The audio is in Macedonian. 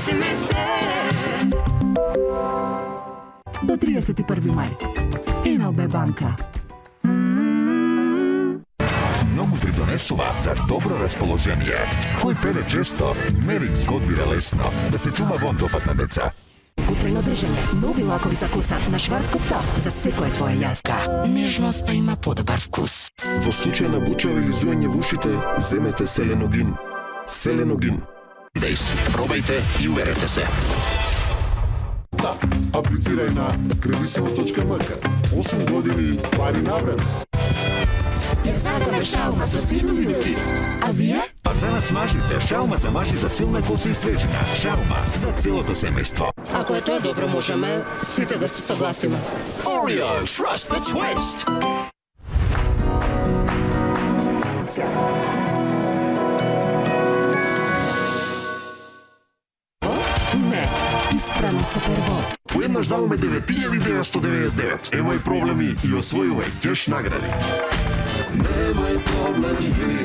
Сгласи ми се. До 31 мај. НЛБ банка. Многу придонесува за добро расположение. Кој педе често, Мерикс го одбира лесно. Да се чума вон допат на деца. Утрено држење, нови лакови за коса на Шварцкоп таф за секоја твоја јаска. Нежноста има подобар вкус. Во случај на бучава или зуење во ушите, земете селеногин. Селеногин. Дейс, пробајте и уверете се. Да, аплицирај на кредисимо.мк. 8 години пари навреме. Ја сакаме шаума со силни минути. А вие? А за нас мажите, шаума за мажи за силна коса и свежина. Шаума за целото семејство. Ако е тоа добро, можеме сите да се согласиме. Oreo, trust the twist. Не, испрано со прво. Поеднаш даваме 9999. Емај проблеми и освојувај кеш награди. Немај проблеми.